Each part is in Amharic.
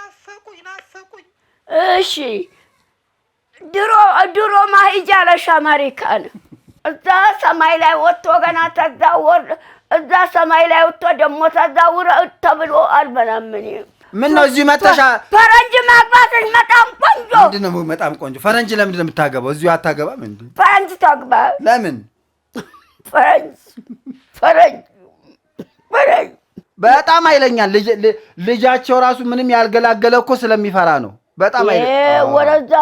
ናፈቁኝ እሺ ድሮ ማሂጃለሽ አሜሪካን እዛ ሰማይ ላይ ወጥቶ ገና ተዛወር እዛ ሰማይ ላይ ወጥቶ ደግሞ ተዛውረ ተብሎ አልበላምን ምን ነው እዚህ መጣሻ ፈረንጅ ማግባትሽ በጣም ቆንጆ ምንድነው በጣም ቆንጆ ፈረንጅ ለምንድነው የምታገባው እዚሁ አታገባም እንዴ ፈረንጅ ታግባ ለምን ፈረንጅ በጣም አይለኛል ልጃቸው ራሱ ምንም ያልገላገለ እኮ ስለሚፈራ ነው በጣም አይለኛል ወረዛ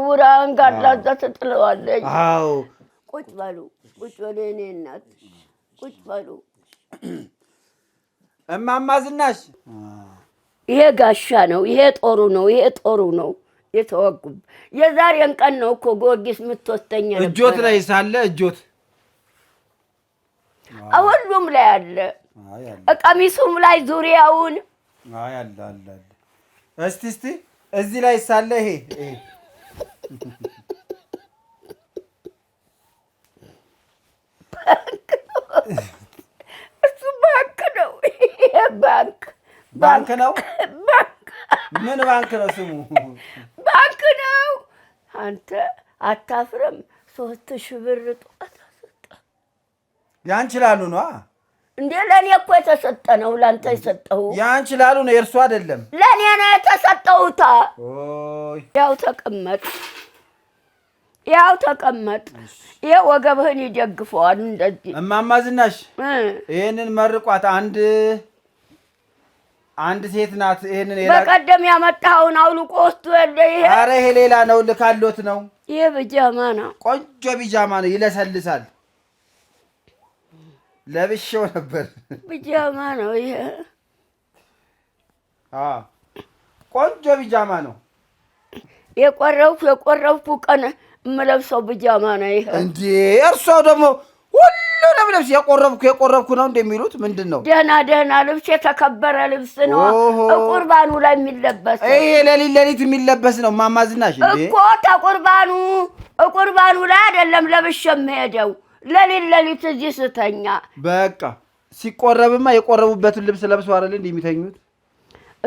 ወራን ጋር ላዛ ተጥለዋለች አዎ ቁጭ በሉ እኔ እናት ቁጭ በሉ እማማ ዝናሽ ይሄ ጋሻ ነው ይሄ ጦሩ ነው የተወጉብ የዛሬን ቀን ነው እኮ ጊዮርጊስ ምትወስተኛ ነበር እጆት ላይ ሳለ እጆት ሁሉም ላይ አለ ቀሚሱም ላይ ዙሪያውን አለ እስቲ እዚህ ላይ ሳለ ይሄ እሱ ባንክ ነው ባንክ ነው ምን ባንክ ነው ስሙ ባንክ ነው አንተ አታፍርም 3000 ብር ጧት አሰጣ ያንችላሉ ነው እንዴ ለኔ እኮ የተሰጠ ነው ላንተ የሰጠው ያንችላሉ ነው የርሱ አይደለም ለኔ ነው የተሰጠውታ ኦይ ያው ተቀመጥ ወገብህን ይደግፈዋል እንደዚህ እማማ ዝናሽ ይሄንን መርቋት አንድ ሴት ናት ይሄንን በቀደም ያመጣውን አውልቆ ወስዶ ይሄ አረ ይሄ ሌላ ነው ልካሎት ነው ይሄ ቢጃማ ነው ቆንጆ ቢጃማ ነው ይለሰልሳል ለብሼው ነበር ቢጃማ ነው ይሄ ቆንጆ ቢጃማ ነው የቆረብኩ ቀን የምለብሰው ቢጃማ ነው ይሄ እንዴ እርሶ ደግሞ ሁሉንም ልብስ የቆረብኩ ነው እንደሚሉት ምንድነው ደህና ልብስ የተከበረ ልብስ ነው ቁርባኑ ላይ የሚለበስ ይሄ ለሊት የሚለበስ ነው እማማ ዝናሽ እንዴ እኮ ቁርባኑ ላይ አይደለም ለብሼ የምሄደው ለሊት እዚህ ስተኛ በቃ ሲቆረብማ የቆረቡበትን ልብስ ለብሰው አይደል እንደሚተኙት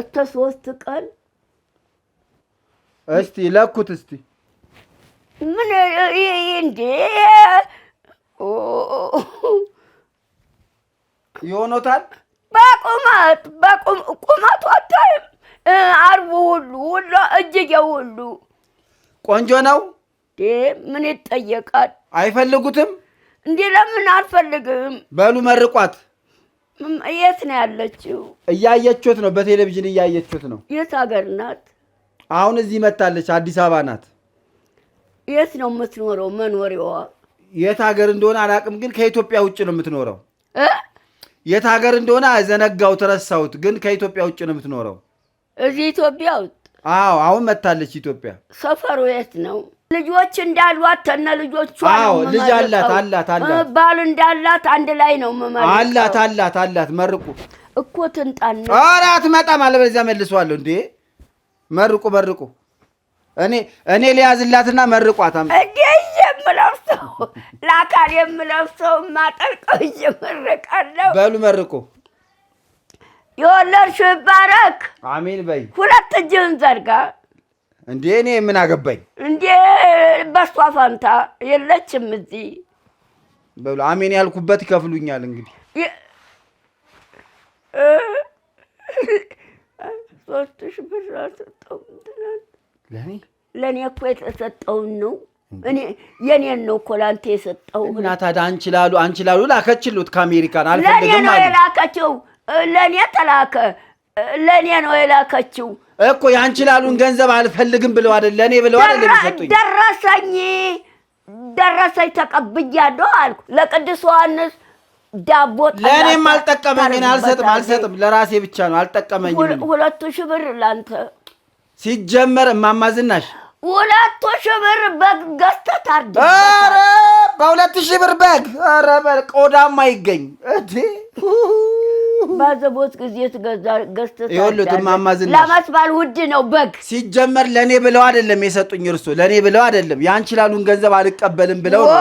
እስከ 3 ቀን እስቲ ለኩት እስቲ ምን እንዴ ይሆኖታል በቁመቱ አታይም አርቡ ሁሉ እጅጌው ሁሉ ቆንጆ ነው ምን ይጠየቃል አይፈልጉትም እንዴ ለምን አልፈልግም በሉ መርቋት የት ነው ያለችው እያየችሁት ነው በቴሌቪዥን እያየችሁት ነው የት ሀገር ናት አሁን እዚህ መጣለች አዲስ አበባ ናት የት ነው የምትኖረው መኖሪያዋ የት ሀገር እንደሆነ አላቅም ግን ከኢትዮጵያ ውጭ ነው የምትኖረው የት ሀገር እንደሆነ ዘነጋው ተረሳውት ግን ከኢትዮጵያ ውጭ ነው የምትኖረው እዚህ ኢትዮጵያ ውስጥ አዎ አሁን መጣለች ኢትዮጵያ ሰፈሩ የት ነው ልጆች እንዳሏት ተነ ልጆቿ አዎ ልጅ አላት ባል እንዳላት አንድ ላይ ነው መመረቅ አላት መርቁ እኮ ትንጣን ኧረ አትመጣም አለበለዚያ መልሰዋለሁ እንዴ መርቁ እኔ ሊያዝላትና መርቋት እንዴ የምለብሰው ለአካል የምለብሰው ማጠልቀው እየመረቃለሁ በሉ መርቁ የወለድሽው ይባረክ አሜን በይ 2 እጅህን ዘርጋ እንዴ እኔ ምን አገባኝ እንዴ በሷ ፋንታ የለችም እዚህ በሉ አሜን ያልኩበት ይከፍሉኛል እንግዲህ 3000 ብር አሰጠው ለኔ እኮ የተሰጠውን ነው የኔን ነው እኮ ላንተ የሰጠው እና ታዲያ አንችላሉ ላከችሉት ከአሜሪካን አልፈልግም ለኔ ነው የላከችው ለኔ ተላከ ለኔ ነው የላከችው እኮ ያንችላሉን ገንዘብ አልፈልግም ብለው አይደል ለኔ ብለው አይደል የሚሰጡኝ ደረሰኝ ተቀብያለሁ አልኩ ለቅዱስ ዮሐንስ ዳቦ ለኔም አልጠቀመኝ አልሰጥም ለራሴ ብቻ ነው አልጠቀመኝም 2000 ብር ላንተ ሲጀመር እማማ ዝናሽ 2000 ብር በግ ገዝተህ ታርድ ኧረ በ2000 ብር በግ ኧረ ቆዳማ ይገኝ እንዴ ባዘቦት ጊዜ ገዝተህ ይኸውልህ እማማ ዝናሽ ለመስባል ውድ ነው በግ ሲጀመር ለኔ ብለው አይደለም የሰጡኝ እርሱ ለኔ ብለው አይደለም ያንችላሉን ገንዘብ አልቀበልም ብለው ነው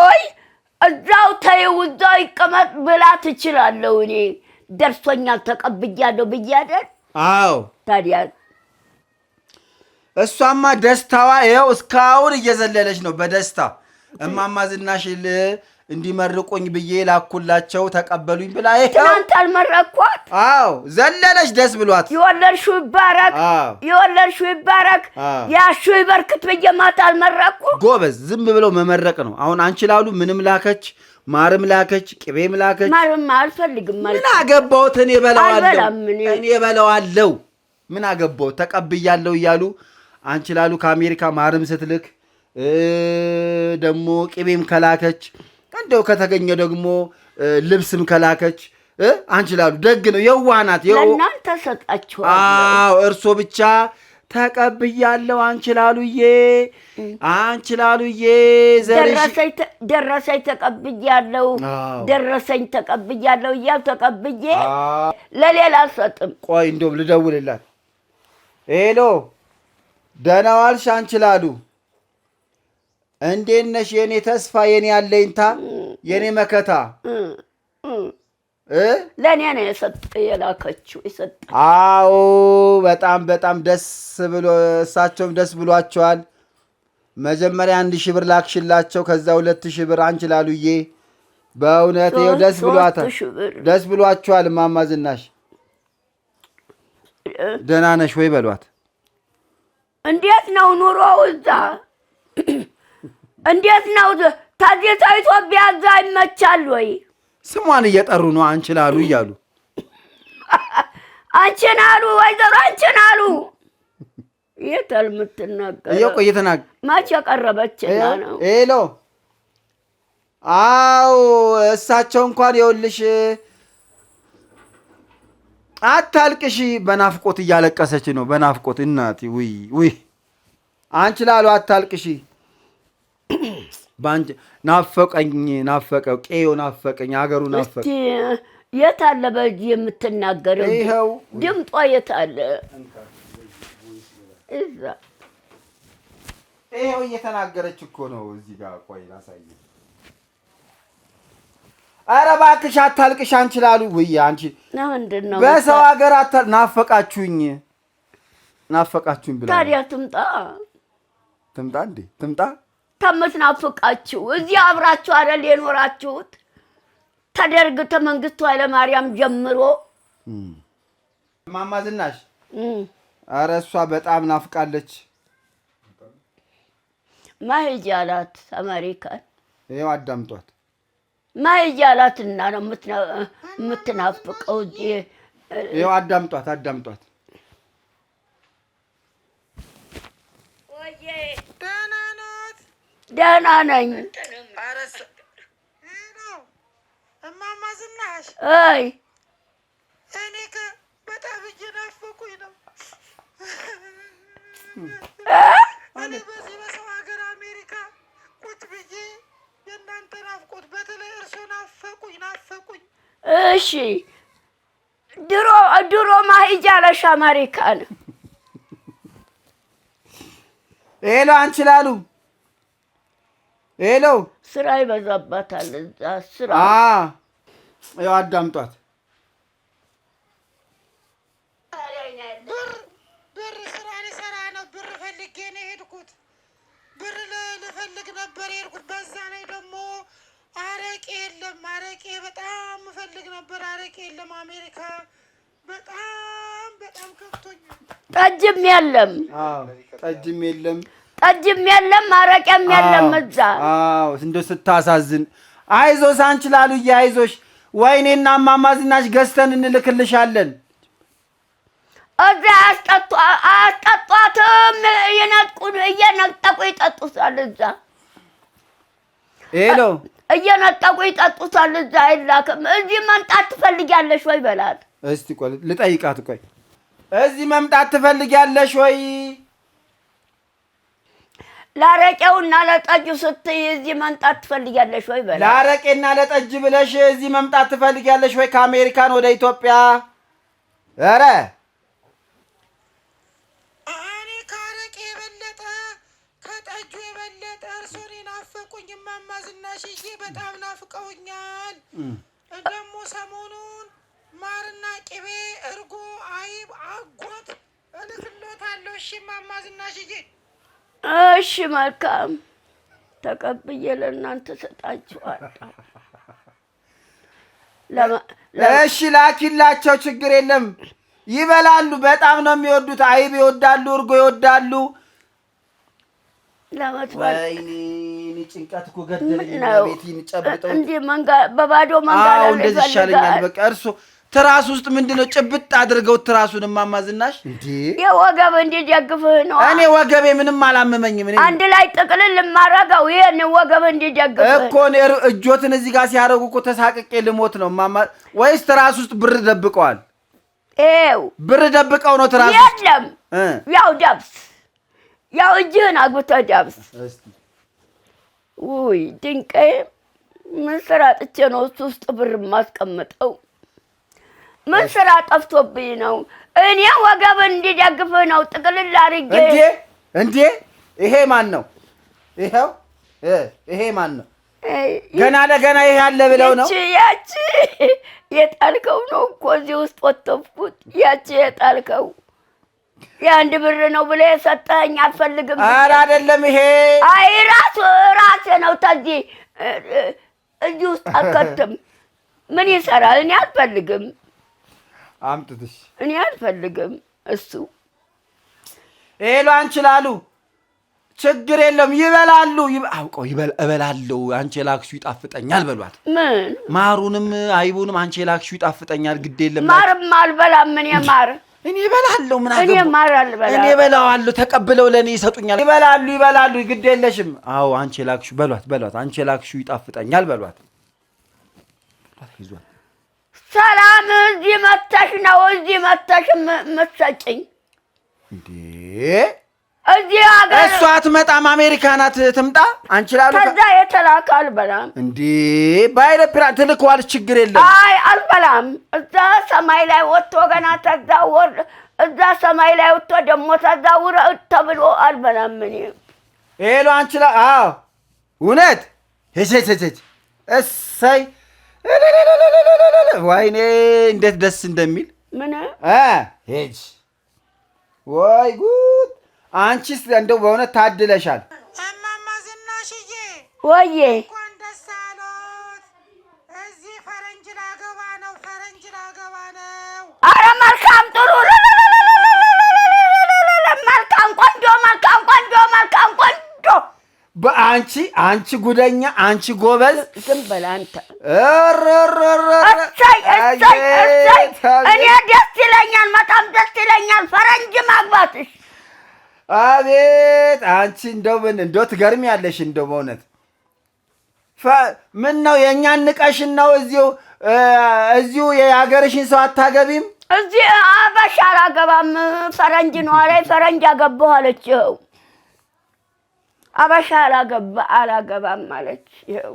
ኦይ እዛው ተይው እዛው ይቀመጥ ብላ ትችላለህ እኔ ደርሶኛል ተቀብያለሁ ብያለሁ አዎ ታዲያ እሷማ ደስታዋ ይኸው እስካሁን እየዘለለች ነው በደስታ እማማ ዝናሽ እንዲመርቁኝ ብዬ ላኩላቸው ተቀበሉኝ ብላ ትናንት አልመረቅኳት። አዎ ዘለለች ደስ ብሏት። የወለድሽው ይባረክ ያልሽው ይበርክት ብዬ ማታ አልመረቅኩ። ጎበዝ ዝም ብለው መመረቅ ነው። አሁን አንቺ ላሉ ምንም ላከች፣ ማርም ላከች፣ ቅቤም ላከች። ማርም አልፈልግም ማለት ምን አገባሁት እኔ በለዋለሁ ምን አገባሁት ተቀብያለሁ እያሉ አንቺ ላሉ ከአሜሪካ ማርም ስትልክ ደግሞ ቅቤም ከላከች እንደው ከተገኘ ደግሞ ልብስም ከላከች አንቺ ላሉ ደግ ነው የዋናት ለእናንተ ሰጣችኋለሁ። አዎ እርሶ ብቻ ተቀብያለሁ አንቺ ላሉዬ ደረሰኝ ተቀብያለሁ እያል ተቀብዬ ለሌላ አልሰጥም። ቆይ እንደውም ልደውልላት። ሄሎ ደህና ዋልሽ አንቺ ላሉ እንዴት ነሽ የኔ ተስፋ የኔ አለኝታ የኔ መከታ ለእኔ ነው የላከችው የሰጠ። አዎ በጣም ደስ ብሎ እሳቸውም ደስ ብሏቸዋል። መጀመሪያ 1000 ብር ላክሽላቸው ከዛ 2000 ብር አንቺ ላሉዬ በእውነት ይኸው ደስ ብሏቸዋል። እማማ ዝናሽ ደህና ነሽ ወይ በሏት። እንዴት ነው ኑሮው እዛ? እንዴት ነው ታዲያ ኢትዮጵያ እዛ ይመቻል ወይ? ስሟን እየጠሩ ነው አንቺ ላሉ እያሉ አንቺን አሉ ወይዘሮ አንቺን አሉ የታል የምትናገር እየቆየተናገ ማች ያቀረበችና ነው። ሄሎ አው እሳቸው እንኳን ይኸውልሽ አታልቅሺ በናፍቆት እያለቀሰች ነው በናፍቆት እናቲ ውይ አንቺ ላሉ አታልቅሺ ባንቺ ናፈቀው ቄዮ ናፈቀኝ አገሩ ናፈቀ። እስቲ የት አለ በዚህ የምትናገረው? ይኸው ድምጧ የት አለ? እዛ ይኸው እየተናገረች እኮ ነው እዚህ ጋር። ቆይ ላሳየሽ። ኧረ እባክሽ አታልቅሽ አንቺ ላሉ ውይ አንቺ ምንድነው በሰው ሀገር ናፈቃችሁኝ ብላ ታዲያ ትምጣ እንዴ ትምጣ ተምትናፍቃችሁ እዚህ አብራችሁ አይደል የኖራችሁት? ተደርግ ተመንግስቱ ኃይለማርያም ጀምሮ እማማ ዝናሽ ኧረ እሷ በጣም ናፍቃለች። ማሄጃ አላት አሜሪካን። ይኸው አዳምጧት። ማሄጃ አላትና ነው የምትናፍቀው እዚህ። ይኸው አዳምጧት። ደህና ነኝ። እማማ ዝናሽ አይ እኔ በጣም እየናፈቁኝ ነው። እኔ በዚህ በሰው ሀገር አሜሪካ ቁጭ ብዬ የእናንተ ናፍቆት በተለይ እርሶ ናፈቁኝ። እሺ ድሮ ማሂጃ አለሽ አሜሪካን። ሄሎ አንቺ ላሉ ሄሎ ስራ ይበዛባታል እዛ ስራ። ያው አዳምጧት። ብር ስራ ልሰራ ነው። ብር ፈልጌ ነው የሄድኩት። ብር ልፈልግ ነበር የሄድኩት። በዛ ላይ ደግሞ አረቄ የለም። አረቄ በጣም እፈልግ ነበር። አረቄ የለም አሜሪካ። በጣም ከፍቶኛል። ጠጅም የለም። ጠጅም የለም አረቄም የለም እዛ። እንደው ስታሳዝን። አይዞሽ አንቺ ላሉዬ አይዞሽ። ወይኔና እማማ ዝናሽ ገዝተን እንልክልሻለን። እዛ አያስጠጧትም። እየነጠቁ ይጠጡታል እዛ። ሄሎ እየነጠቁ ይጠጡታል እዛ። አይላክም። እዚህ መምጣት ትፈልጊያለሽ ወይ በላት እስቲ። ቆይ ልጠይቃት። ቆይ እዚህ መምጣት ትፈልጊያለሽ ወይ? ላረቄውና ለጠጁ ስትይ እዚህ መምጣት ትፈልጊያለሽ ወይ በላት። ላረቄና ለጠጅ ብለሽ እዚህ መምጣት ትፈልጊያለሽ ወይ ከአሜሪካን ወደ ኢትዮጵያ? ኧረ እኔ ከአረቄ የበለጠ ከጠጁ የበለጠ እርሶን ናፈቁኝ። እማማ ዝናሽዬ በጣም ናፍቀውኛል። ደግሞ ሰሞኑን ማርና ቅቤ እርጎ አይብ አጎት እልክሎታለሁ። እሺ እማማ ዝናሽዬ። እሺ መልካም ተቀብዬ ለእናንተ ሰጣችኋለሁ። እሺ ላኪላቸው፣ ችግር የለም ይበላሉ። በጣም ነው የሚወዱት። አይብ ይወዳሉ፣ እርጎ ይወዳሉ። ወይኔ ጭንቀት እኮ ገደለኝ። ቤቴን ጨብጠው እንዴ በባዶ መንጋ ላይ እንደዚህ ይሻለኛል። በቃ እርሶ ትራስ ውስጥ ምንድነው ጭብጥ አድርገው ትራሱን እማማ ዝናሽ? እንዴ የወገብ እንዲደግፍህ ነው። እኔ ወገቤ ምንም አላመመኝም። እኔ አንድ ላይ ጥቅልል ማረጋው ይሄን ወገብ እንዲደግፍህ እኮ ነው። እጆትን እዚህ ጋር ሲያደርጉ እኮ ተሳቅቄ ልሞት ነው እማማ። ወይስ ትራስ ውስጥ ብር ደብቀዋል? ብር ደብቀው ነው ትራስ ውስጥ? የለም ያው ዳብስ ያው እጅህን አግብተህ ዳብስ። ውይ ድንቄ ምን ስራ ጥቼ ነው እሱ ውስጥ ብር የማስቀምጠው? ምን ስራ ጠፍቶብኝ ነው? እኔ ወገብ እንዲደግፍህ ነው ጥቅልል አድርጌ። እንዴ ይሄ ማን ነው? ይሄው ይሄ ማን ነው? ገና ለገና ይሄ አለ ብለው ነው? ያቺ የጣልከው ነው እኮ እዚህ ውስጥ ወተፍኩት። ያቺ የጣልከው የአንድ ብር ነው ብለህ የሰጠኸኝ አልፈልግም። ኧረ አይደለም ይሄ። አይ ራሴ ነው። ተዚህ እዚህ ውስጥ አልከትም። ምን ይሰራል? እኔ አልፈልግም። አምጥተሽ እኔ አልፈልግም። እሱ ሄሎ አንቺ ላሉ ችግር የለም ይበላሉ። አውቀው እበላለሁ። አንቺ የላክሽው ይጣፍጠኛል በሏት። ምን ማሩንም አይቡንም አንቺ የላክሽው ይጣፍጠኛል። ግድ የለም ማርም አልበላም። ምን የማር እኔ እበላለሁ። ምን አገባኝ? እኔ ማር አልበላም። እኔ እበላዋለሁ። ተቀብለው ለኔ ይሰጡኛል። ይበላሉ። ግድ የለሽም። አዎ አንቺ የላክሽው በሏት። አንቺ የላክሽው ይጣፍጠኛል በሏት። ሰላም እዚህ መተሽ ነው እዚህ መተሽ የምትሰጪኝ እንዴ? እዚህ ሀገር እሷ አትመጣም። አሜሪካ ናት። ትምጣ። አንቺ ላሉ ከዛ የተላከ አልበላም። እንዴ በአይሮፕላን ትልከዋለች። ችግር የለም። አይ አልበላም። እዛ ሰማይ ላይ ወጥቶ ገና ተዛወር እዛ ሰማይ ላይ ወጥቶ ደግሞ ተዛውረ ተብሎ አልበላም። እኔ ሄሎ አንቺ ላ አዎ እውነት ሄሴ እሰይ ወይኔ እንዴት ደስ እንደሚል ምን ሄጅ ወይ ጉድ! አንቺስ እንደው በእውነት ታድለሻል። እማማ ዝናሽዬ ወዬ እንኳን ደስ አሎት። እዚህ ፈረንጅ ላገባ ነው። ኧረ መልካም ጥሩ መልካም ቆንጆ አንቺ ጉደኛ፣ አንቺ ጎበዝ፣ ዝም በል አንተ። እሰይ እኔ ደስ ይለኛል፣ በጣም ደስ ይለኛል ፈረንጅ ማግባትሽ። አቤት አንቺ እንደው ትገርሚያለሽ። እንደው በእውነት ምን ነው የእኛን ንቀሽን ነው? እዚሁ የሀገርሽን ሰው አታገቢም? እዚህ አበሻ አላገባም፣ ፈረንጅ ነው አለኝ። ፈረንጅ አገባሁ አለች። ይኸው አበሻ አላገባም አለች። ይኸው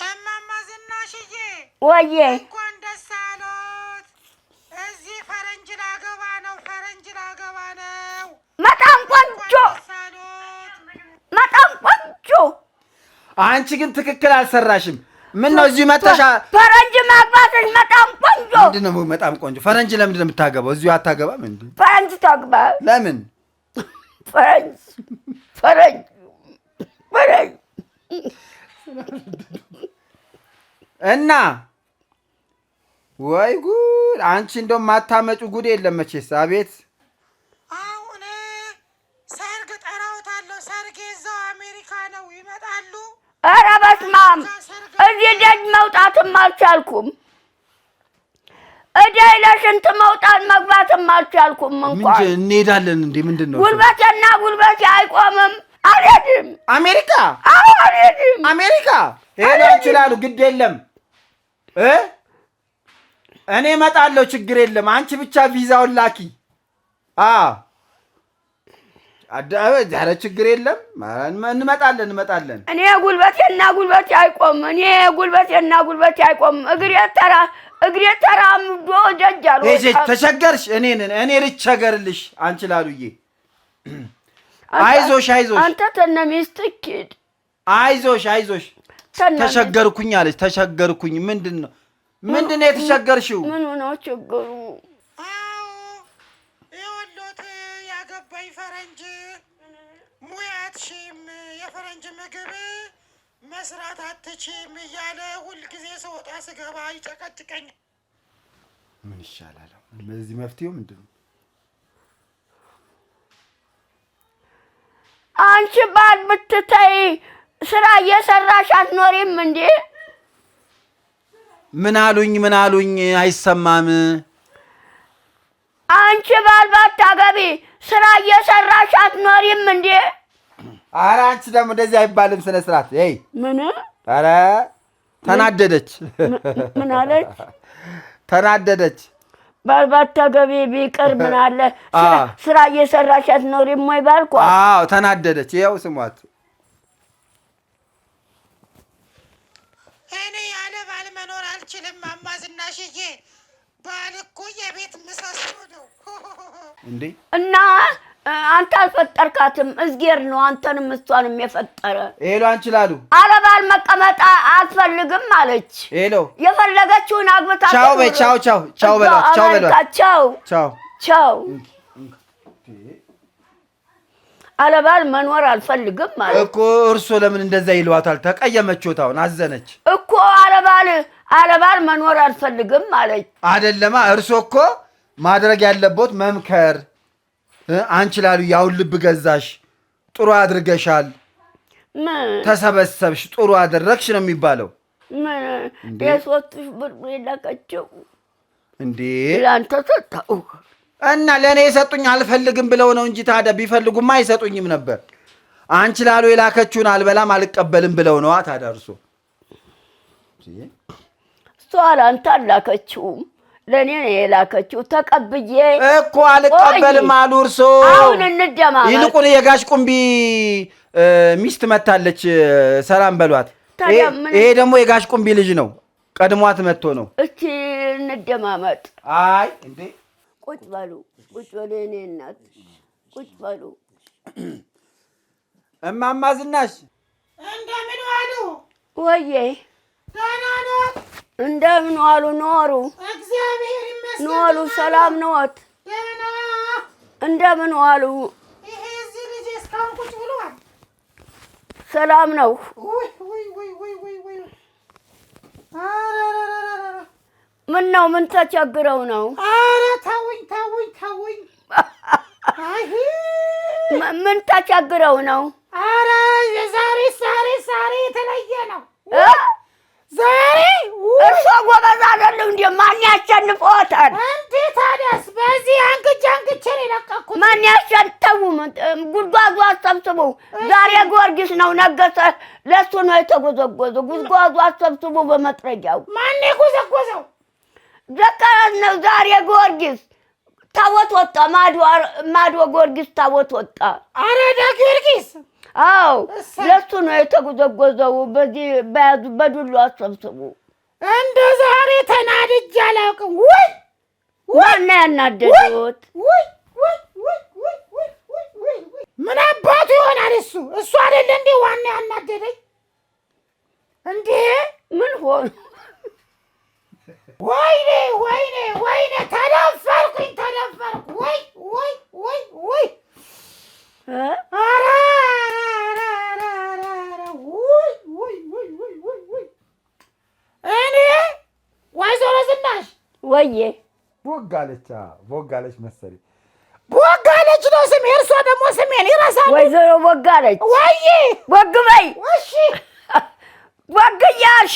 እማማ ዝናሽዬ ወዬ እንኳን ደስ አሎት። እዚህ ፈረንጅ ላገባ ነው። በጣም ቆንጆ። አንቺ ግን ትክክል አልሰራሽም። ምን ነው እዚሁ መተሻ ፈረንጅ ማግባትሽ በጣም ቆንጆ። ምንድን ነው በጣም ቆንጆ? ፈረንጅ ለምንድን ነው የምታገባው? እዚሁ አታገባም እንዴ? ፈረንጅ ታግባ። ለምን ፈረንጅ እና ወይ ጉድ! አንቺ እንደው ማታመጩ ጉድ የለም መቼስ። አቤት አሁን ሰርግ ጠራውታለሁ። ሰርግ እዛው አሜሪካ ነው፣ ይመጣሉ። ኧረ በስመ አብ! እዚህ ደጅ መውጣትም አልቻልኩም። እደይ ለሽንት መውጣት መግባትም አልቻልኩም። እንኳን እንሄዳለን እንዴ? ምንድን ነው ጉልበቴ አይቆምም። አልሄድም። አሜሪካ? አዎ አልሄድም። አሜሪካ ሄዳ ይችላሉ። ግድ የለም እኔ እመጣለሁ። ችግር የለም። አንቺ ብቻ ቪዛውን ላኪ። ዛሬ ችግር የለም። እንመጣለን። እኔ ጉልበቴና ጉልበቴ አይቆም። እግሬ ተራምዶ ደጃል። ተቸገርሽ። እኔ ልቸገርልሽ። አንቺ ላሉዬ አይዞሽ። አንተ ተነ ሚስትህ ሂድ። አይዞሽ። ተቸገርኩኝ አለች። ተቸገርኩኝ። ምንድን ነው የተቸገርሽው? ምን ነው ችግሩ? አይ ፈረንጅ ሙያትሽም የፈረንጅ ምግብ መስራት አትችም እያለ ሁልጊዜ ስወጣ ስገባ ይጨቀጭቀኛል። ምን ይሻላል? በዚህ መፍትሄው ምንድን ነው? አንቺ ባል ብትተይ ስራ እየሰራሽ አትኖሪም እንዴ? ምን አሉኝ አይሰማም። አንቺ ባል ባታገቢ ስራ እየሰራሽ አትኖሪም እንዴ? ኧረ አንቺ ደግሞ እንደዚህ አይባልም። ስነ ስርዓት። ምን? ኧረ ተናደደች። ምን አለች? ተናደደች። ባል ባታገቢ ቢቀር ምን አለ? ስራ እየሰራሽ አትኖሪም ወይ ባልኳ? አዎ ተናደደች። ይኸው ስሟት። እኔ ያለ ባል መኖር አልችልም እማማ ዝናሽዬ። ባል እኮ የቤት ምሰሶ ነው እንዴ። እና አንተ አልፈጠርካትም፣ እዝጌር ነው አንተንም እሷንም የፈጠረ። ሄሎ አንቺ ላሉ አለ ባል መቀመጥ አትፈልግም አለች። ሄሎ የፈለገችውን አግብታ ቻው በይ። ቻው በሏት። ቻው አለ ባል መኖር አልፈልግም ማለት እኮ። እርሶ ለምን እንደዛ ይሏታል? ተቀየመችዎት። አሁን አዘነች እኮ። አለ ባል መኖር አልፈልግም አለች። አይደለማ። እርሶ እኮ ማድረግ ያለቦት መምከር። አንቺ ላሉ ያውን ልብ ገዛሽ፣ ጥሩ አድርገሻል፣ ተሰበሰብሽ፣ ጥሩ አደረግሽ ነው የሚባለው። ምን የሶስት ብር የላከችው እንዴ? ለአንተ ሰጠው እና ለእኔ የሰጡኝ አልፈልግም ብለው ነው እንጂ ታዲያ ቢፈልጉማ አይሰጡኝም ነበር። አንቺ ላሉ የላከችውን አልበላም አልቀበልም ብለው ነዋ። ታዲያ እርሶ እሷ ለአንተ አላከችውም፣ ለእኔ ነው የላከችው። ተቀብዬ እኮ አልቀበልም አሉ እርሶ። አሁን እንደማመጥ። ይልቁን የጋሽ ቁምቢ ሚስት መታለች፣ ሰላም በሏት። ይሄ ደግሞ የጋሽ ቁምቢ ልጅ ነው፣ ቀድሟት መጥቶ ነው። እስቲ እንደማመጥ። አይ እንዴ ቁጭ በሉ የእኔ እናት ቁጭ በሉ። እማማ ዝናሽ እንደምን ዋሉ? ወዬ ደህና ኖት? እንደምን ዋሉ? ኖሩ? እግዚአብሔር ይመስገን። ኖሩ? ሰላም ኖት? ደህና። እንደምን ዋሉ? ይሄ እዚህ ልጅ እስካሁን ቁጭ ብሏል። ሰላም ነው? ውይ ምን ነው? ምን ተቸግረው ነው? ኧረ ተውኝ። ምን ተቸግረው ነው? ኧረ ዛሬ የተለየ ነው ዛሬ። እርሶ ጎበዝ አይደሉ እንዴ? ማን ያሸንፎታል እንዴ? ታዲያስ በዚህ አንግቼን የለቀኩት ማን ያሸንተው? ጉድጓዱ አሰብስቡ። ዛሬ ጊዮርጊስ ነው ነገሰ፣ ለሱ ነው የተጎዘጎዘው። ጉድጓዱ አሰብስቡ በመጥረጊያው። ማን የጎዘጎዘው? ዘካራስ ነው። ዛሬ ጊዮርጊስ ታቦት ወጣ። ማዶ ጊዮርጊስ ታቦት ወጣ። አረዳ ጊዮርጊስ? አዎ ለሱ ነው የተጎዘጎዘው። በዚህ በያዙ በዱሉ አሰብስቡ። እንደ ዛሬ ተናድጄ አላውቅም። ዋና ያናደዱት ምን አባቱ ይሆናል? እሱ አይደለ እንዴ ዋና ያናደደኝ እንዴ? ምን ሆነ? ወይኔ ተደፈርኩኝ። ወይ እኔ ወይዘሮ ዝናሽ ወዬ ቦጋለች መሰለኝ። ቦጋለች ነው ስሜ። እርሷ ደግሞ ስሜን ይረሳል። ወይዘሮ ቦጋለች። ወይዬ ቦግ በይ። እሺ ቦግያሽ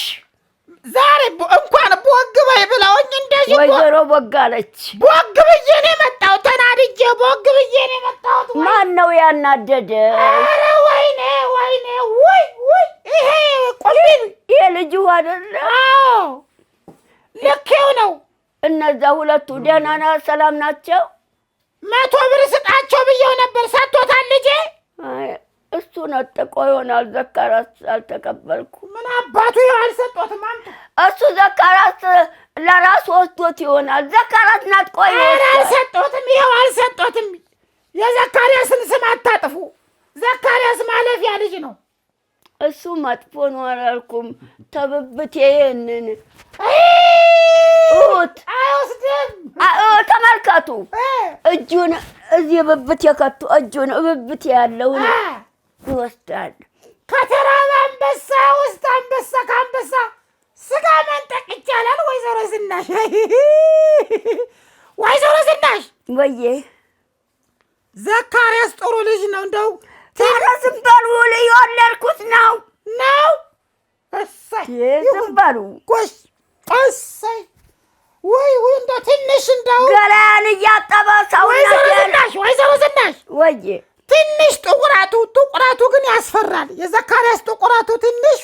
ዛሬ እንኳን ቦግ በይ ብለውኝ እንደዚህ ወይዘሮ ቦጋለች። ቦግ ብዬ ነው የመጣሁት። ተናድጄ ቦግ ብዬ ነው የመጣሁት። ማን ነው ያናደደ? ኧረ ወይኔ ይሄ ቁልቢ ይሄ ልጅ አይደለ? አዎ ልኬው ነው። እነዛ ሁለቱ ደህና ሰላም ናቸው? 100 ብር ስጣቸው ብዬው ነበር። ሰጥቶታል ልጄ? እሱ ነጥቆ ይሆናል። ዘካራስ አልተቀበልኩ። ምን አባቱ አልሰጦትም። እሱ ዘካራስ ለራሱ ወስዶት ይሆናል። ዘካራስ ነጥቆ ይሆናል። አልሰጦትም። ይኸው አልሰጦትም። የዘካሪያስን ስም አታጥፉ። ዘካሪያስ ማለፊያ ልጅ ነው። እሱ መጥፎ ነው አላልኩም። ተብብቴን አይወስድም። ተመልከቱ፣ እዚህ ብብት የከቱ እጁን ብብት ያለውን ይወስዳል። ከተራበ አንበሳ ውስጥ አንበሳ ከአንበሳ ስጋ መንጠቅ ይቻላል። ወይዘሮ ዝናሽ ወይዘሮ ዝናሽ ወዬ ዘካርያስ ጥሩ ልጅ ነው። እንደው ዝም በሉ የወለድኩት ነው። እሰይ ዝም በሉ ጎሽ እሰይ ወይ እንደው ትንሽ እንደው ገላን እያጠበ ሰውነቴን ወይዘሮ ዝናሽ ወዬ ትንሽ ጥቁራቱ ግን ያስፈራል። የዘካርያስ ጥቁራቱ ትንሽ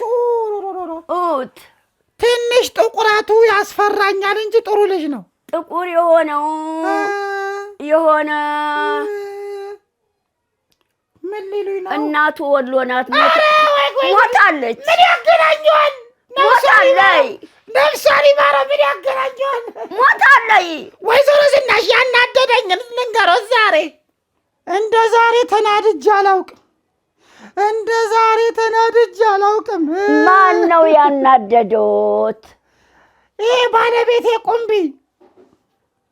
ትንሽ ጥቁራቱ ያስፈራኛል እንጂ ጥሩ ልጅ ነው። ጥቁር የሆነው የሆነ ምን ሊሉኝ ነው? እናቱ ወሎ ናት። ሞታለች። ምን ያገናኘዋል? ሞታለች። ነፍሷን ይማረው። ምን ያገናኘዋል? ሞታለች። ወይዘሮ ዝናሽ ያናደደኝ ልንገሮት፣ ዛሬ እንደ ዛሬ ተናድጄ አላውቅም። ማን ነው ያናደዶት? ይሄ ባለቤቴ ቁምቢ።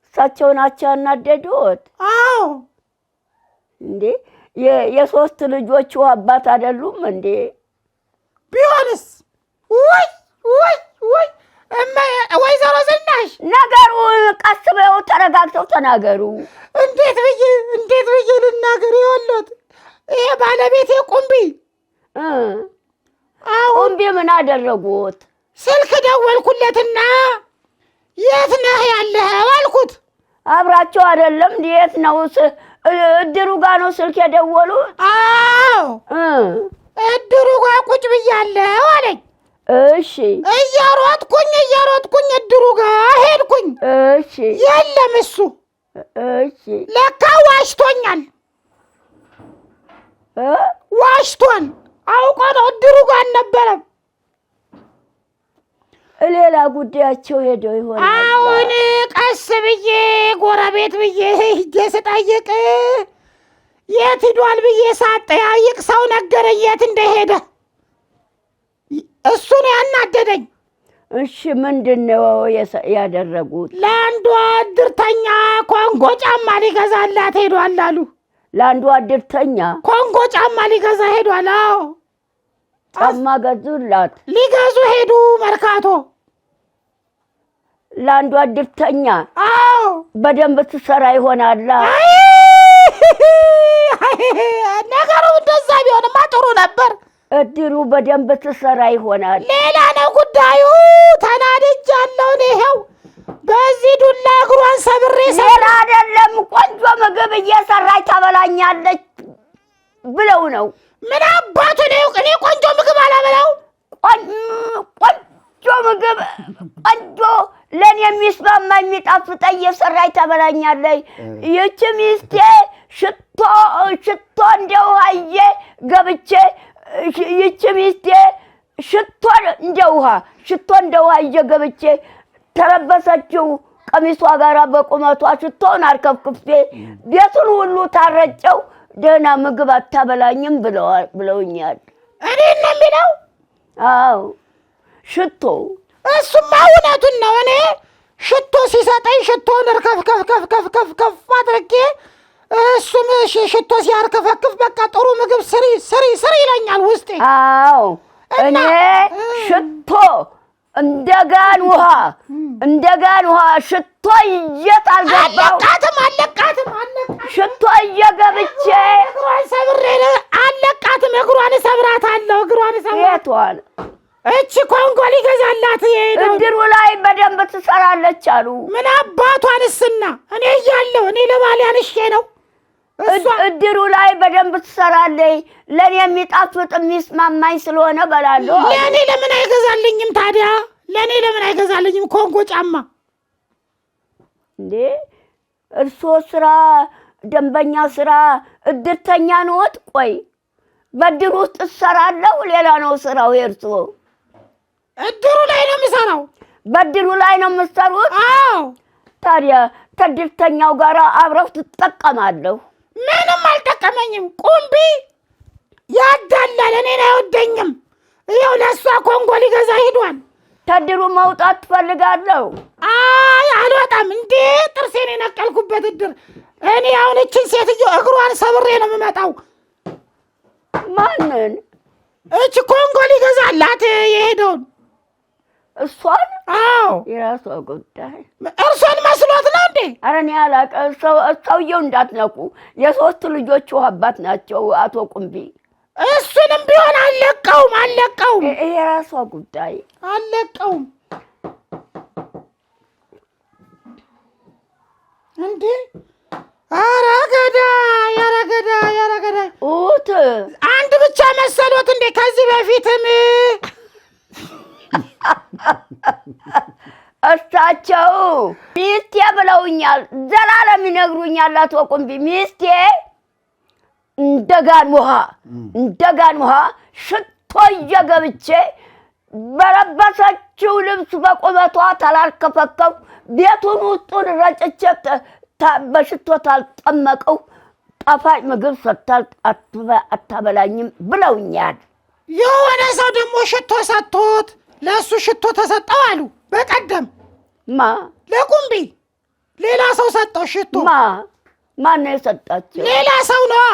እሳቸው ናቸው ያናደዶት? አዎ። እንዴ የሶስት ልጆቹ አባት አይደሉም እንዴ? ቢሆንስ? ወይ ወይዘሮ ዝናሽ ነገሩ ቀስ ብለው ተረጋግተው ተናገሩ። እንዴት ብዬ ልናገር? ይኸውልዎት ይሄ ባለቤቴ ቁምቢ። ቁምቢ ምን አደረጉት? ስልክ ደወልኩለትና የት ነህ ያለኸው አልኩት። አብራቸው አይደለም የት ነው? እድሩ ጋር ነው ስልክ የደወሉት? አዎ እድሩ ጋር ቁጭ ብያለሁ አለኝ። እሺ እየሮጥኩኝ እድሩ ጋር ሄድኩኝ። እሺ የለም እሱ። እሺ ለካ ዋሽቶኛል። ዋሽቶን አውቆ ነው። እድሩ ጋር አልነበረም። ሌላ ጉዳያቸው ሄደው ይሆናል። አሁን ቀስ ብዬ ጎረቤት ብዬ ሂጄ ስጠይቅ የት ሂዷል ብዬ ሳጠያይቅ ሰው ነገረኝ የት እንደሄደ። እሱ ነው ያናደደኝ። እሺ ምንድን ነው ያደረጉት? ለአንዷ እድርተኛ ኮንጎ ጫማ ሊገዛላት ሄዷል አሉ። ለአንዷ እድርተኛ ኮንጎ ጫማ ሊገዛ ሄዷል። አዎ ጫማ ገዙላት። ሊገዙ ሄዱ መርካቶ። ለአንዷ እድርተኛ? አዎ በደንብ ትሰራ ይሆናል። ነገሩ እንደዛ ቢሆንማ ጥሩ ነበር። እድሩ በደንብ ትሰራ ይሆናል። ሌላ ነው ጉዳዩ። ተናድጃለሁ። ይኸው በዚህ ዱላ እግሯን ሰብሬ ሌላ አይደለም። ቆንጆ ምግብ እየሰራች ታበላኛለች ብለው ነው። ምን አባቱ ነው? እኔ ቆንጆ ምግብ አላበላው። ቆንጆ ምግብ ቆንጆ ለኔ የሚስማማ የሚጣፍጠኝ እየሰራች ታበላኛለች። ይህች ሚስቴ ሽቶ እንደው አየ ገብቼ ይህች ሚስቴ ሽቶ እንደ ውሃ እየገብቼ ተረበሰችው ቀሚሷ ጋራ በቁመቷ ሽቶውን አርከፍክፌ ቤቱን ሁሉ ታረጨው። ደህና ምግብ አታበላኝም ብለውኛል። እኔ ነው የሚለው? አዎ ሽቶ። እሱማ እውነቱን ነው። እኔ ሽቶ ሲሰጠኝ ሽቶን እርከፍከፍ አድርጌ እሱም ሽቶ ሲያርከፈክፍ በቃ ጥሩ ምግብ ስሪ ይለኛል ውስጤ። አዎ እኔ ሽቶ እንደጋን ውሃ ሽቶ እየጣልገባው አለቃትም ሽቶ እየገብቼ እግሯን ሰብሬ አለቃትም። እግሯን ሰብራታለሁ። የቷን? እቺ ኮንጎ ሊገዛላት የሄደው እድሩ ላይ በደንብ ትሰራለች አሉ። ምን አባቷንስና እኔ እያለሁ እኔ ለባሌ አንሼ ነው። እድሩ ላይ በደንብ ትሰራለች። ለኔ የሚጣፍጥ የሚስማማኝ ስለሆነ በላለሁ። ለኔ ለምን አይገዛልኝም ታዲያ? ለኔ ለምን አይገዛልኝም ኮንጎ ጫማ? እንዴ እርሶ ስራ ደንበኛ ስራ እድርተኛ ነዎት? ቆይ በእድሩ ውስጥ እሰራለሁ። ሌላ ነው ስራው የእርሶ? እድሩ ላይ ነው የምሰራው። በእድሩ ላይ ነው የምትሰሩት? አዎ። ታዲያ ከእድርተኛው ጋር አብረው ትጠቀማለሁ? ምንም አልጠቀመኝም። ቁምቢ ያዳላል። እኔን አይወደኝም። ይኸው ለእሷ ኮንጎ ሊገዛ ሂዷል። ከእድሩ መውጣት ትፈልጋለሁ? አይ አልወጣም። እንዴ ጥርሴን የነቀልኩበት በሄድኩበት እድር እኔ አሁን እችን ሴትዮ እግሯን ሰብሬ ነው የምመጣው። ማንን? እች ኮንጎ ሊገዛላት የሄደውን እሷን? አዎ የራሷ ጉዳይ። እርሶን መስሎት ነው እንዴ? ኧረ እኔ አላውቅም። ሰውየው እንዳትነቁ። የሶስት ልጆቹ አባት ናቸው አቶ ቁምቢ። እሱንም ቢሆን አልለቀውም። የራሷ ጉዳይ አልለቀውም። እንዴ ኧረ ገዳይ ኡት አንድ ብቻ መሰሎት እንዴ? ከዚህ በፊትም እሳቸው ሚስቴ ብለውኛል። ዘላለም ይነግሩኛል አቶ ቁምቢ። ሚስቴ እንደጋን ውሃ ሽቶ እየገብቼ በለበሰችው ልብስ በቁመቷ ታላልከፈከው ቤቱን ውስጡን ረጭቼ በሽቶ ታልጠመቀው ጣፋጭ ምግብ ሰጥታል አታበላኝም ብለውኛል። የሆነ ሰው ደግሞ ሽቶ ሰጥቶት ለእሱ ሽቶ ተሰጠው አሉ በቀደም። ለቁምቢ ሌላ ሰው ሰጠው ሽቶ። ማን ነው የሰጣቸው? ሌላ ሰው ነዋ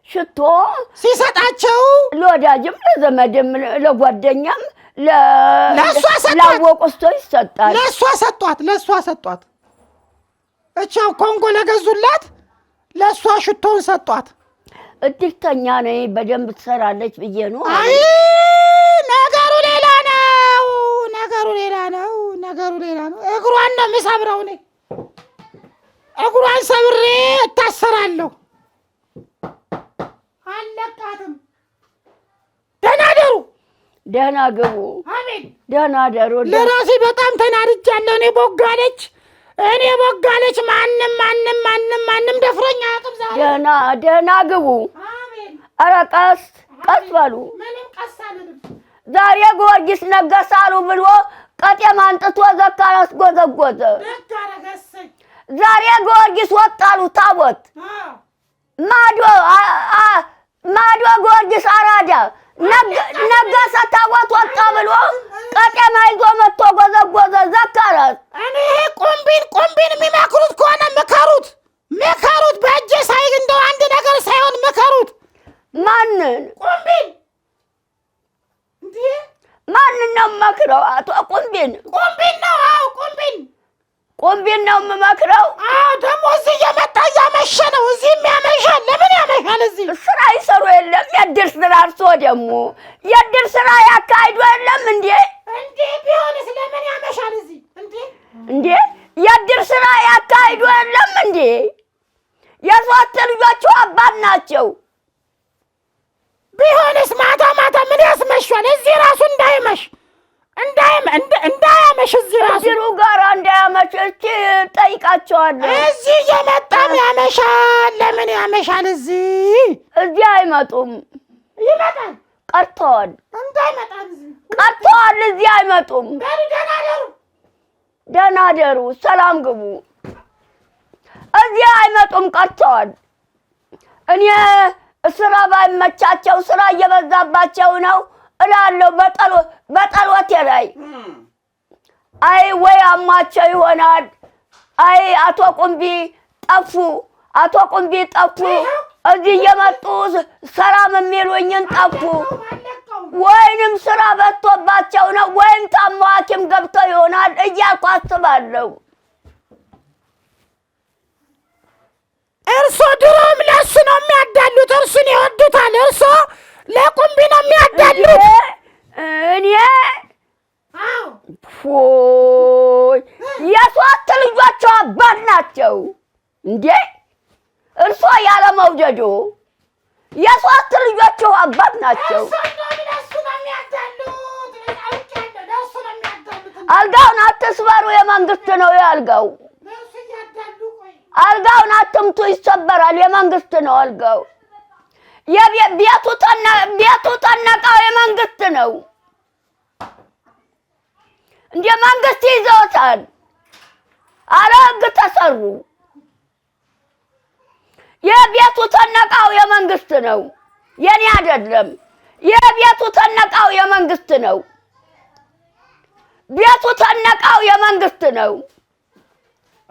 ሽቶ ሲሰጣቸው። ለወዳጅም ለዘመድም ለጓደኛም ላወቁት ሰው ይሰጣል። ለእሷ ሰጧት። እቻው ኮንጎ ለገዙላት ለእሷ ሽቶውን ሰጧት። እድርተኛ ነኝ በደንብ ትሰራለች ብዬ ነው። አይ ነገሩ ሌላ ነው። እግሯን ነው የምሰብረው እኔ። እግሯን ሰብሬ እታሰራለሁ። አለቃትም። ደህና ግቡ። አሜን። ደህና ደሩ። ለራሴ በጣም ተናድጃለሁ። እኔ ቦጋለች። ማንም ደፍሮኝ አያውቅም ዛሬ። ደህና ግቡ። አሜን። ኧረ ቀስ በሉ። ምንም ቀስ አልልም። ዛሬ ጊዮርጊስ ነገሳሉ ብሎ ቀጤማ አንጥቶ ዘካርያስ ጎዘጎዘ። ዛሬ ጊዮርጊስ ወጣሉ ታቦት ማዶ ጊዮርጊስ አራዳ ነገሰ ታቦት ወጣ ብሎ ቀጤማ ይዞ መጥቶ ጎዘጎዘ ዘካርያስ። እኔ ቁምቢን የሚመክሩት ከሆነ ምከሩት። በእጄ ሳይ እንደው አንድ ነገር ሳይሆን ምከሩት። ማንን? ቁምቢን። ማንን ነው የምመክረው? አቶ ቁምቢን ነው። አዎ ቁምቢን ነው የምመክረው። አዎ ደግሞ እዚህ እየመጣ እያመሸ ነው። እዚህም ያመሻል። ለምን ያመሻል? እዚህ ስራ ይሰሩ የለም? የእድር ስራ እርሶ ደግሞ የእድር ስራ ያካሂዱ የለም እንዴ? ቢሆንስ ለምን ያመሻል እዚህ? እንዴ የእድር ስራ ያካሂዱ የለም እንዴ? የሶስት ልጆቹ አባት ናቸው። ቢሆንስ ማታ ምን ያስመሻል? እዚህ ራሱ እንዳያመሽ እዚህ ራሱ ድሩ ጋር እንዳያመሽ። እስኪ ጠይቃቸዋለሁ። እዚህ እየመጣም ያመሻል። ለምን ያመሻል? እዚህ አይመጡም። ይመጣል። ቀርተዋል። እንዳይመጣ ቀርተዋል። እዚህ አይመጡም። ደህና ደሩ። ሰላም ግቡ። እዚህ አይመጡም። ቀርተዋል። እኔ ስራ ባይመቻቸው ስራ እየበዛባቸው ነው እላለሁ በጠሎቴ ላይ። አይ ወይ አሟቸው ይሆናል። አይ አቶ ቁምቢ ጠፉ። እዚህ እየመጡ ሰላም የሚሉኝን ጠፉ። ወይንም ስራ በዝቶባቸው ነው ወይም ታሞ ሐኪም ገብተው ይሆናል እያልኩ አስባለሁ። እርሶ ድሮም ለእሱ ነው የሚያዳሉት። እርሱን ይወዱታል። እርሶ ለቁምቢ ነው የሚያዳሉት። እኔ የሶስት ልጆቹ አባት ናቸው እንዴ? እርሶ ያለ መውደዶ የሶስት ልጆቹ አባት ናቸው። አልጋውን አትስበሩ። የመንግስት ነው ያልጋው። አልጋውን አትምቱ፣ ይሰበራል። የመንግስት ነው አልጋው። ቤቱ ተነቃው የመንግስት ነው። እንደ መንግስት ይዘውታል። አለ ህግ ተሰሩ። የቤቱ ተነቃው የመንግስት ነው፣ የኔ አይደለም። የቤቱ ተነቃው የመንግስት ነው። ቤቱ ተነቃው የመንግስት ነው።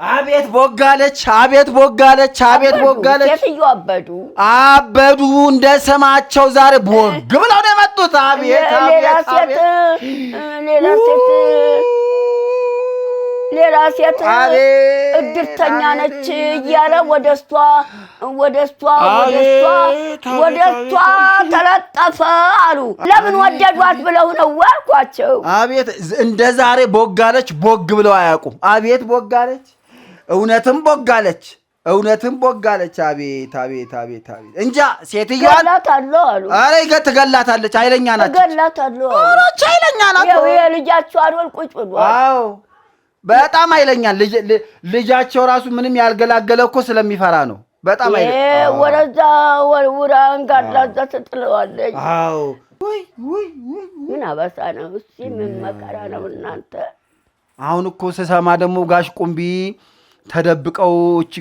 አቤት ቦጋለች፣ አቤት ቦጋለች፣ አቤት ቦጋለች። ሴትዮ አበዱ እንደ ስማቸው ዛሬ ቦግ ብለው ነው የመጡት። አቤት ሌላ ሴት እድርተኛ ነች እያለ ወደሷ ተለጠፈ አሉ። ለምን ወደዷት ብለው ነው አልኳቸው። አቤት እንደ ዛሬ ቦጋለች ቦግ ብለው አያውቁም። አቤት ቦጋለች፣ እውነትም ቦጋለች፣ እውነትም ቦጋለች። አቤት አቤት አቤት አቤት እንጃ ሴትዮዋ ገላታለሁ አሉ። ኧረ ትገላታለች፣ ኃይለኛ ናት። ገላታለሁ አሉ። ኧረ ኃይለኛ ናት። ያው የልጃቸው አልወል ቁጭ ብሏል። አዎ በጣም ኃይለኛ ልጃቸው ራሱ ምንም ያልገላገለ እኮ ስለሚፈራ ነው። በጣም ኃይለኛ ወረዛ ወርውራ እንጋላዛ ትጥለዋለች። አዎ ምን አበሳ ነው እሺ፣ ምን መከራ ነው እናንተ። አሁን እኮ ስሰማ ደግሞ ጋሽ ቁምቢ ተደብቀው እቺ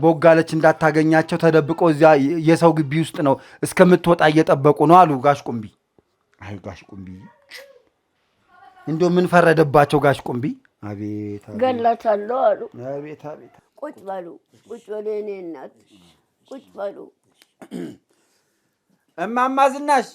ቦጋለች እንዳታገኛቸው ተደብቀው እዚያ የሰው ግቢ ውስጥ ነው እስከምትወጣ እየጠበቁ ነው አሉ ጋሽ ቁምቢ። አይ ጋሽ ቁምቢ እንደው ምን ፈረደባቸው ጋሽ ቁምቢ? አቤት ገላታለሁ አሉ። አቤት አቤት ቁጭ በሉ የኔ እናት ቁጭ በሉ። እማማ ዝናሽ